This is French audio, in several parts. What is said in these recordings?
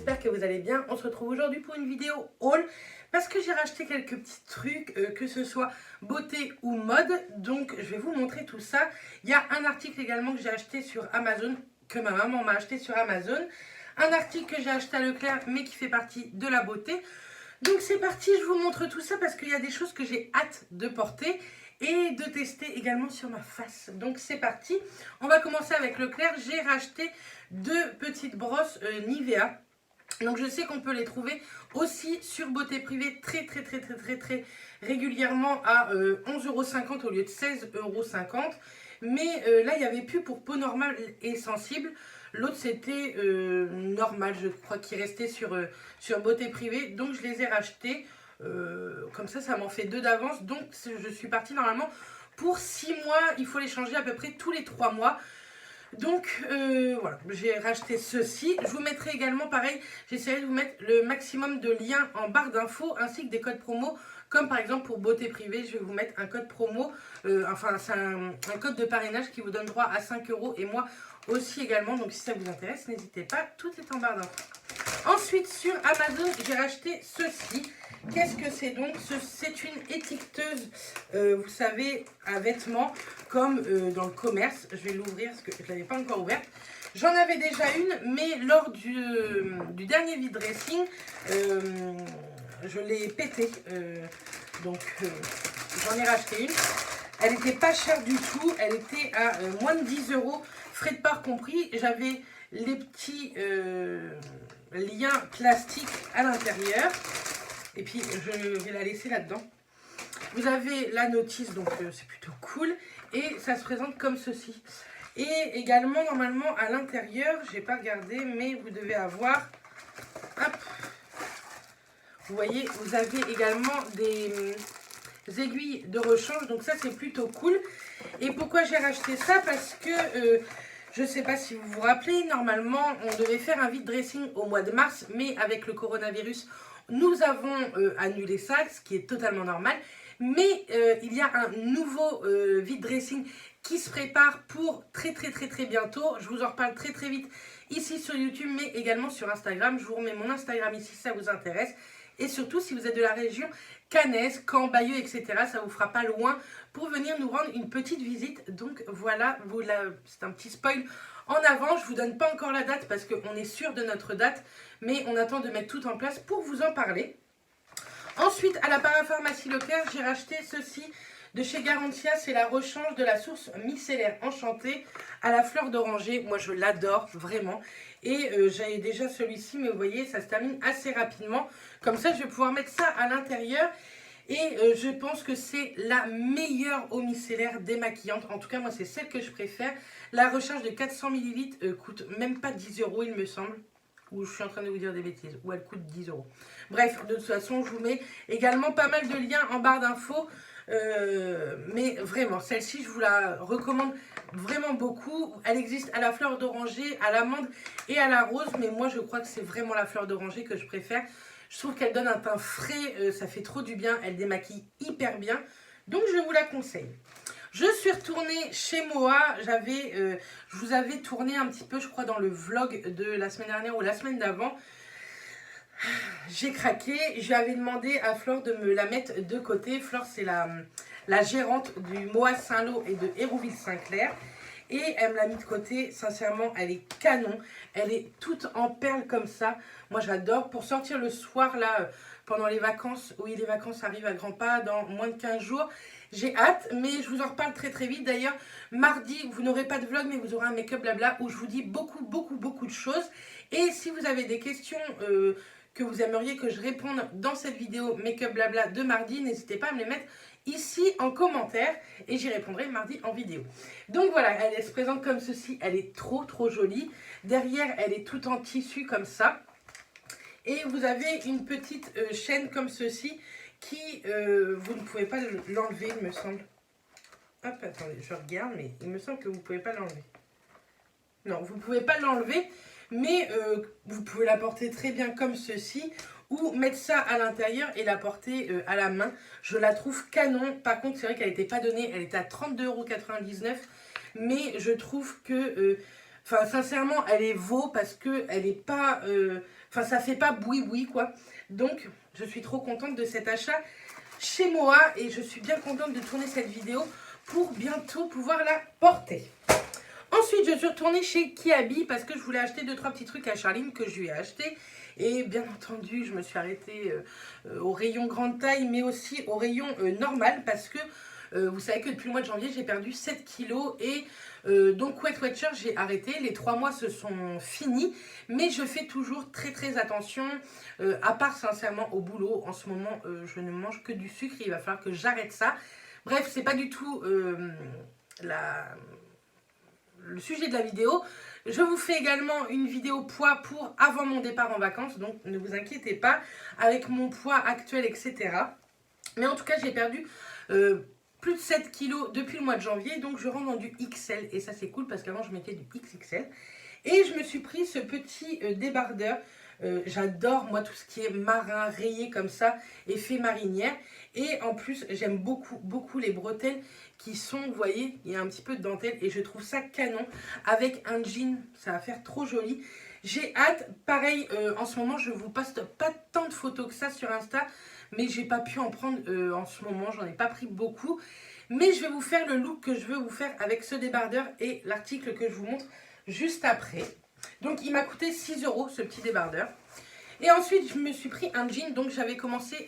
j'espère que vous allez bien. On se retrouve aujourd'hui pour une vidéo haul parce que j'ai racheté quelques petits trucs, que ce soit beauté ou mode. Donc je vais vous montrer tout ça. Il y a un article également que j'ai acheté sur Amazon, que ma maman m'a acheté sur Amazon. Un article que j'ai acheté à Leclerc mais qui fait partie de la beauté. Donc c'est parti, je vous montre tout ça parce qu'il y a des choses que j'ai hâte de porter et de tester également sur ma face. Donc c'est parti, on va commencer avec Leclerc. J'ai racheté deux petites brosses Nivea. Donc je sais qu'on peut les trouver aussi sur Beauté Privée très régulièrement à 11,50 € au lieu de 16,50 €. Mais là il n'y avait plus pour peau normale et sensible. L'autre c'était normal, je crois, qui restait sur Beauté Privée. Donc je les ai rachetés. Comme ça m'en fait deux d'avance. Donc je suis partie normalement pour 6 mois. Il faut les changer à peu près tous les 3 mois. Donc voilà, j'ai racheté ceci. Je vous mettrai également, pareil, j'essaierai de vous mettre le maximum de liens en barre d'infos ainsi que des codes promo. Comme par exemple pour Beauté Privée, je vais vous mettre un code promo, enfin c'est un code de parrainage qui vous donne droit à 5 € et moi aussi également. Donc si ça vous intéresse, n'hésitez pas, tout est en barre d'infos. Ensuite sur Amazon, j'ai racheté ceci. Qu'est-ce que c'est donc? C'est une étiqueteuse, vous savez, à vêtements, comme dans le commerce. Je vais l'ouvrir parce que je ne l'avais pas encore ouverte. J'en avais déjà une, mais lors du dernier vide dressing, je l'ai pété. Donc j'en ai racheté une. Elle n'était pas chère du tout. Elle était à moins de 10 €, frais de port compris. J'avais les petits liens plastiques à l'intérieur. Et puis je vais la laisser là-dedans. Vous avez la notice, donc c'est plutôt cool. Et ça se présente comme ceci. Et également, normalement, à l'intérieur, je n'ai pas regardé, mais vous devez avoir... Hop. Vous voyez, vous avez également des aiguilles de rechange. Donc ça, c'est plutôt cool. Et pourquoi j'ai racheté ça? Parce que... je ne sais pas si vous vous rappelez, normalement, on devait faire un vide dressing au mois de mars, mais avec le coronavirus, nous avons annulé ça, ce qui est totalement normal. Mais il y a un nouveau vide dressing qui se prépare pour très bientôt. Je vous en reparle très vite ici sur YouTube, mais également sur Instagram. Je vous remets mon Instagram ici si ça vous intéresse. Et surtout, si vous êtes de la région caennaise, Caen, Bayeux, etc., ça vous fera pas loin pour venir nous rendre une petite visite. Donc voilà, c'est un petit spoil en avant. Je ne vous donne pas encore la date parce qu'on est sûr de notre date, mais on attend de mettre tout en place pour vous en parler. Ensuite, à la parapharmacie Leclerc, j'ai racheté ceci de chez Garantia. C'est la rechange de la source micellaire enchantée à la fleur d'oranger. Moi, je l'adore vraiment. Et j'avais déjà celui-ci, mais vous voyez, ça se termine assez rapidement. Comme ça, je vais pouvoir mettre ça à l'intérieur. Et je pense que c'est la meilleure eau micellaire démaquillante. En tout cas, moi, c'est celle que je préfère. La recharge de 400 ml coûte même pas 10 €, il me semble. Ou je suis en train de vous dire des bêtises. Ou elle coûte 10 €. Bref, de toute façon, je vous mets également pas mal de liens en barre d'infos. Mais vraiment, celle-ci, je vous la recommande vraiment beaucoup. Elle existe à la fleur d'oranger, à l'amande et à la rose. Mais moi, je crois que c'est vraiment la fleur d'oranger que je préfère. Je trouve qu'elle donne un teint frais, ça fait trop du bien. Elle démaquille hyper bien. Donc, je vous la conseille. Je suis retournée chez Moa. Je vous avais tourné un petit peu, je crois, dans le vlog de la semaine dernière ou la semaine d'avant. J'ai craqué. Je lui avais demandé à Flore de me la mettre de côté. Flore, c'est la gérante du Moa Saint-Lô et de Hérouville-Saint-Clair. Et elle me l'a mis de côté. Sincèrement, elle est canon. Elle est toute en perles comme ça. Moi, j'adore. Pour sortir le soir, là, pendant les vacances. Oui, les vacances arrivent à grands pas dans moins de 15 jours. J'ai hâte, mais je vous en reparle très vite. D'ailleurs, mardi, vous n'aurez pas de vlog, mais vous aurez un make-up blabla où je vous dis beaucoup de choses. Et si vous avez des questions que vous aimeriez que je réponde dans cette vidéo make-up blabla de mardi, n'hésitez pas à me les mettre ici en commentaire et j'y répondrai mardi en vidéo. Donc voilà, elle se présente comme ceci. Elle est trop jolie. Derrière, elle est toute en tissu comme ça. Et vous avez une petite chaîne comme ceci qui, vous ne pouvez pas l'enlever, il me semble. Hop, attendez, je regarde, mais il me semble que vous ne pouvez pas l'enlever. Non, vous ne pouvez pas l'enlever, mais vous pouvez la porter très bien comme ceci, ou mettre ça à l'intérieur et la porter à la main. Je la trouve canon. Par contre, c'est vrai qu'elle n'était pas donnée, elle était à 32,99 €, mais je trouve que... Enfin, sincèrement, elle est veau parce que elle est pas... Enfin, ça fait pas boui-boui, quoi. Donc, je suis trop contente de cet achat chez Moa. Et je suis bien contente de tourner cette vidéo pour bientôt pouvoir la porter. Ensuite, je suis retournée chez Kiabi parce que je voulais acheter 2-3 petits trucs à Charline que je lui ai acheté. Et bien entendu, je me suis arrêtée au rayon grande taille, mais aussi au rayon normal parce que vous savez que depuis le mois de janvier, j'ai perdu 7 kilos et donc Weight Watcher, j'ai arrêté. Les 3 mois se sont finis, mais je fais toujours très attention, à part sincèrement au boulot. En ce moment, je ne mange que du sucre, il va falloir que j'arrête ça. Bref, c'est pas du tout le sujet de la vidéo. Je vous fais également une vidéo poids pour avant mon départ en vacances, donc ne vous inquiétez pas avec mon poids actuel, etc. Mais en tout cas, j'ai perdu plus de 7 kilos depuis le mois de janvier, donc je rentre dans du XL et ça c'est cool parce qu'avant je mettais du XXL. Et je me suis pris ce petit débardeur. J'adore moi tout ce qui est marin, rayé comme ça, effet marinière. Et en plus j'aime beaucoup les bretelles qui sont, vous voyez, il y a un petit peu de dentelle et je trouve ça canon. Avec un jean, ça va faire trop joli. J'ai hâte, pareil, en ce moment je vous poste pas tant de photos que ça sur Insta, mais j'ai pas pu en prendre en ce moment, j'en ai pas pris beaucoup. Mais je vais vous faire le look que je veux vous faire avec ce débardeur et l'article que je vous montre juste après. Donc il m'a coûté 6 € ce petit débardeur. Et ensuite je me suis pris un jean, donc j'avais commencé,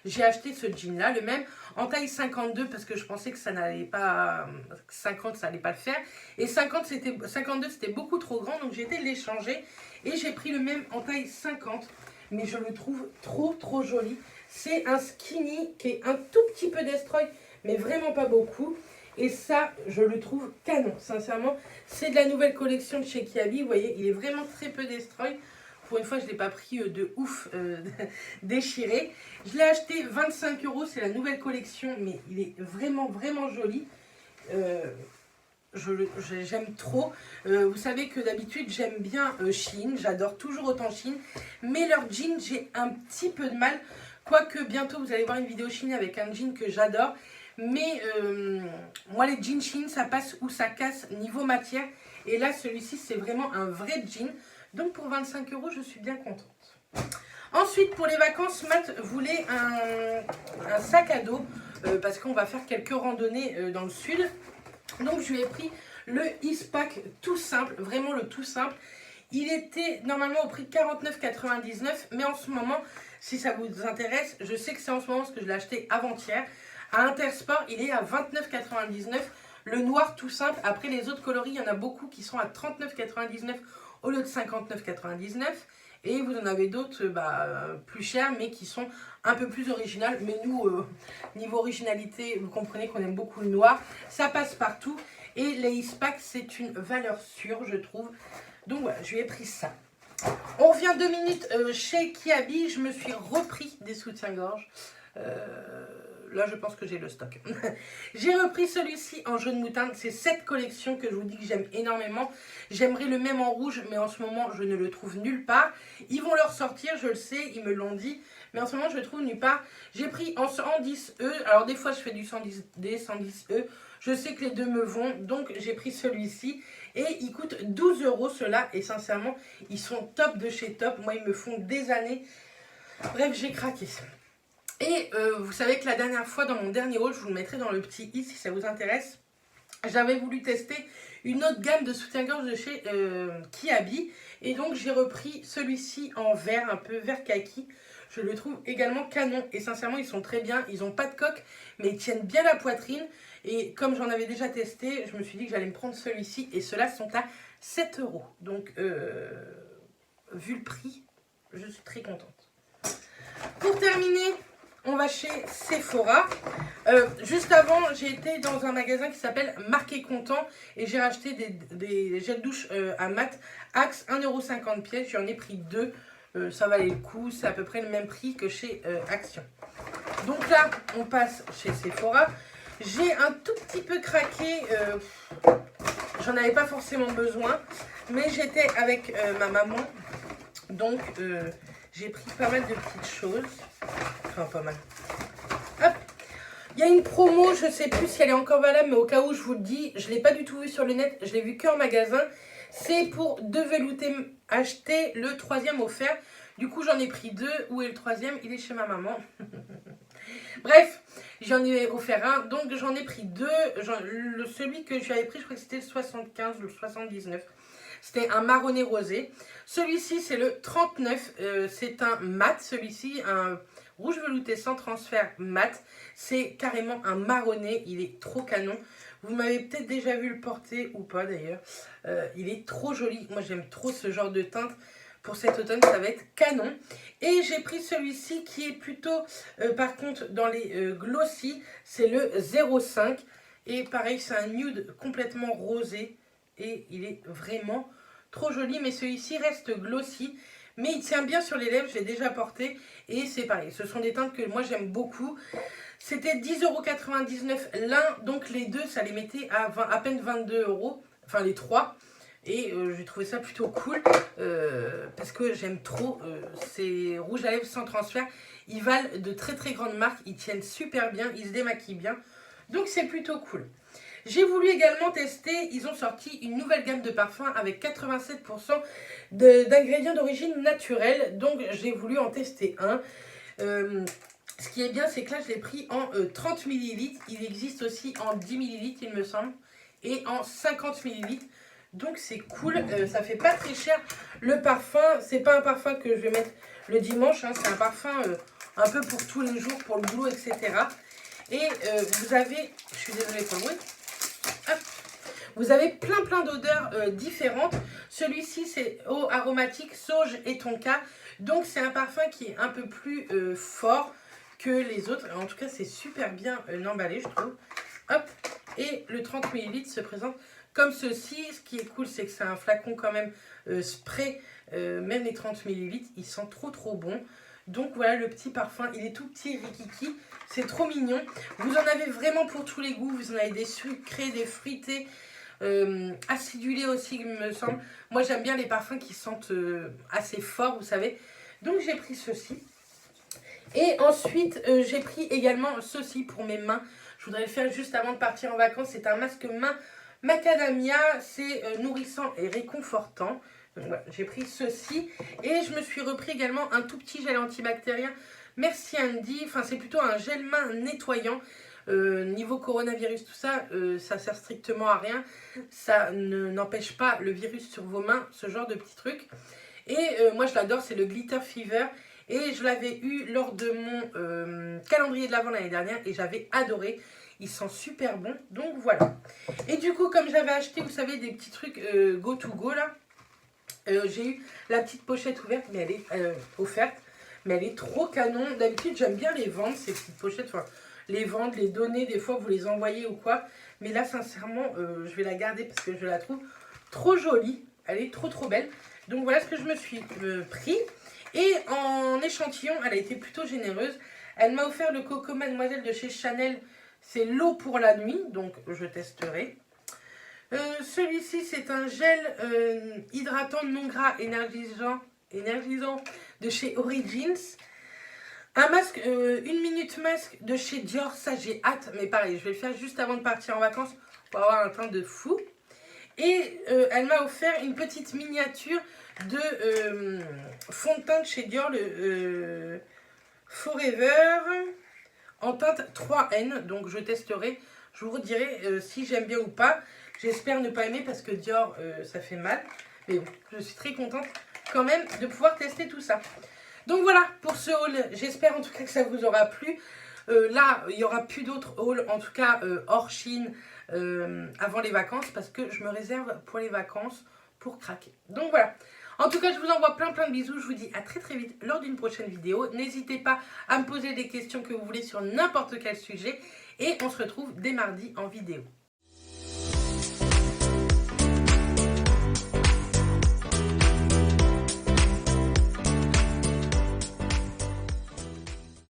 j'ai acheté ce jean là, le même, en taille 52 parce que je pensais que ça n'allait pas, 50 ça n'allait pas le faire. Et 52 c'était beaucoup trop grand, donc j'ai été l'échanger et j'ai pris le même en taille 50. Mais je le trouve trop joli. C'est un skinny qui est un tout petit peu destroy, mais vraiment pas beaucoup. Et ça, je le trouve canon, sincèrement. C'est de la nouvelle collection de chez Kiabi. Vous voyez, il est vraiment très peu destroy. Pour une fois, je ne l'ai pas pris de ouf déchiré. Je l'ai acheté 25 €. C'est la nouvelle collection, mais il est vraiment joli. J'aime trop. Vous savez que d'habitude, j'aime bien Shein. J'adore toujours autant Shein. Mais leur jean, j'ai un petit peu de mal. Quoique bientôt, vous allez voir une vidéo Shein avec un jean que j'adore. Mais moi, les jeans Shein, ça passe ou ça casse niveau matière. Et là, celui-ci, c'est vraiment un vrai jean. Donc, pour 25 €, je suis bien contente. Ensuite, pour les vacances, Matt voulait un sac à dos. Parce qu'on va faire quelques randonnées dans le sud. Donc, je lui ai pris le Eastpak tout simple. Vraiment le tout simple. Il était normalement au prix de 49,99 €. Mais en ce moment, si ça vous intéresse, je sais que c'est en ce moment parce que je l'ai acheté avant-hier. À Intersport, il est à 29,99 €. Le noir tout simple. Après, les autres coloris, il y en a beaucoup qui sont à 39,99 € au lieu de 59,99 €. Et vous en avez d'autres plus chers, mais qui sont un peu plus originales. Mais nous, niveau originalité, vous comprenez qu'on aime beaucoup le noir. Ça passe partout. Et les Eastpak, c'est une valeur sûre, je trouve. Donc voilà, je lui ai pris ça. On revient 2 minutes chez Kiabi. Je me suis repris des soutiens-gorge. Là, je pense que j'ai le stock. J'ai repris celui-ci en jaune moutarde. C'est cette collection que je vous dis que j'aime énormément. J'aimerais le même en rouge, mais en ce moment, je ne le trouve nulle part. Ils vont le ressortir, je le sais, ils me l'ont dit. Mais en ce moment, je le trouve nulle part. J'ai pris en 110E. Alors, des fois, je fais du 110D, 110E. Je sais que les deux me vont, donc j'ai pris celui-ci. Et il coûte 12 € ceux-là. Et sincèrement, ils sont top de chez top. Moi, ils me font des années. Bref, j'ai craqué. Et vous savez que la dernière fois, dans mon dernier haul, je vous le mettrai dans le petit i si ça vous intéresse, j'avais voulu tester une autre gamme de soutien-gorge de chez Kiabi. Et donc, j'ai repris celui-ci en vert, un peu vert kaki. Je le trouve également canon. Et sincèrement, ils sont très bien. Ils n'ont pas de coque, mais ils tiennent bien la poitrine. Et comme j'en avais déjà testé, je me suis dit que j'allais me prendre celui-ci. Et ceux-là sont à 7 €. Donc, vu le prix, je suis très contente. Pour terminer, on va chez Sephora. Juste avant, j'ai été dans un magasin qui s'appelle Marqué Content et j'ai racheté des gels douche à mat Axe 1,50 €. J'en ai pris 2. Ça valait le coup. C'est à peu près le même prix que chez Action. Donc là, on passe chez Sephora. J'ai un tout petit peu craqué. J'en avais pas forcément besoin. Mais j'étais avec ma maman. Donc, j'ai pris pas mal de petites choses. Enfin, pas mal. Hop. Il y a une promo, je ne sais plus si elle est encore valable, mais au cas où je vous le dis, je ne l'ai pas du tout vue sur le net, je l'ai vue qu'en magasin. C'est pour deux veloutés achetés, le 3e offert. Du coup, j'en ai pris 2. Où est le 3e? Il est chez ma maman. Bref, j'en ai offert un. Donc, j'en ai pris 2. Celui que j'avais pris, je crois que c'était le 75 ou le 79. C'était un marronné rosé. Celui-ci, c'est le 39. C'est un mat. Celui-ci, un rouge velouté sans transfert mat. C'est carrément un marronné. Il est trop canon. Vous m'avez peut-être déjà vu le porter ou pas d'ailleurs. Il est trop joli. Moi, j'aime trop ce genre de teinte. Pour cet automne, ça va être canon. Et j'ai pris celui-ci qui est plutôt, par contre, dans les glossy. C'est le 05. Et pareil, c'est un nude complètement rosé. Et il est vraiment trop joli. Mais celui-ci reste glossy. Mais il tient bien sur les lèvres. Je l'ai déjà porté. Et c'est pareil. Ce sont des teintes que moi, j'aime beaucoup. C'était 10,99 € l'un. Donc les deux, ça les mettait à peine 22 €. Enfin, les trois. Et j'ai trouvé ça plutôt cool parce que j'aime trop ces rouges à lèvres sans transfert. Ils valent de très très grandes marques, ils tiennent super bien, ils se démaquillent bien. Donc c'est plutôt cool. J'ai voulu également tester, ils ont sorti une nouvelle gamme de parfums avec 87% d'ingrédients d'origine naturelle. Donc j'ai voulu en tester un. Ce qui est bien, c'est que là je l'ai pris en 30 ml. Il existe aussi en 10 ml il me semble. Et en 50 ml. Donc c'est cool, ça fait pas très cher. Le parfum, c'est pas un parfum que je vais mettre le dimanche, hein, c'est un parfum un peu pour tous les jours, pour le boulot, etc. Et vous avez, je suis désolée pour le bruit, hop, vous avez plein d'odeurs différentes. Celui-ci c'est eau aromatique, sauge et tonka. Donc c'est un parfum qui est un peu plus fort que les autres. En tout cas c'est super bien emballé je trouve. Hop, et le 30 ml se présente comme ceci. Ce qui est cool, c'est que c'est un flacon quand même spray. Même les 30 ml, il sent trop bon. Donc voilà le petit parfum. Il est tout petit, rikiki. C'est trop mignon. Vous en avez vraiment pour tous les goûts. Vous en avez des sucrés, des fruités, acidulés aussi, il me semble. Moi, j'aime bien les parfums qui sentent assez fort, vous savez. Donc j'ai pris ceci. Et ensuite, j'ai pris également ceci pour mes mains. Je voudrais le faire juste avant de partir en vacances. C'est un masque main macadamia. C'est nourrissant et réconfortant. Voilà, j'ai pris ceci. Et je me suis repris également un tout petit gel antibactérien. Merci Andy. Enfin, c'est plutôt un gel main nettoyant. Niveau coronavirus, tout ça, ça sert strictement à rien. Ça n'empêche pas le virus sur vos mains, ce genre de petits trucs. Et moi, je l'adore, c'est le Glitter Fever. Et je l'avais eu lors de mon calendrier de l'Avent l'année dernière et j'avais adoré. Il sent super bon, donc voilà. Et du coup, comme j'avais acheté, vous savez, des petits trucs go to go là, j'ai eu la petite pochette ouverte, mais elle est offerte. Mais elle est trop canon. D'habitude, j'aime bien les vendre, ces petites pochettes. Enfin, les vendre, les donner, des fois, vous les envoyez ou quoi. Mais là, sincèrement, je vais la garder parce que je la trouve trop jolie. Elle est trop belle. Donc voilà ce que je me suis pris. Et en échantillon, elle a été plutôt généreuse. Elle m'a offert le Coco Mademoiselle de chez Chanel. C'est l'eau pour la nuit, donc je testerai. Celui-ci, c'est un gel hydratant non gras énergisant de chez Origins. Un masque, une minute masque de chez Dior. Ça, j'ai hâte. Mais pareil, je vais le faire juste avant de partir en vacances pour avoir un teint de fou. Et elle m'a offert une petite miniature de fond de teint de chez Dior, le Forever, en teinte 3N. Donc je testerai, je vous redirai si j'aime bien ou pas. J'espère ne pas aimer parce que Dior, ça fait mal. Mais bon, je suis très contente quand même de pouvoir tester tout ça. Donc voilà pour ce haul. J'espère en tout cas que ça vous aura plu. Là, il n'y aura plus d'autres hauls, en tout cas hors Chine, avant les vacances, parce que je me réserve pour les vacances pour craquer. Donc voilà. En tout cas, je vous envoie plein de bisous. Je vous dis à très vite lors d'une prochaine vidéo. N'hésitez pas à me poser des questions que vous voulez sur n'importe quel sujet. Et on se retrouve dès mardi en vidéo.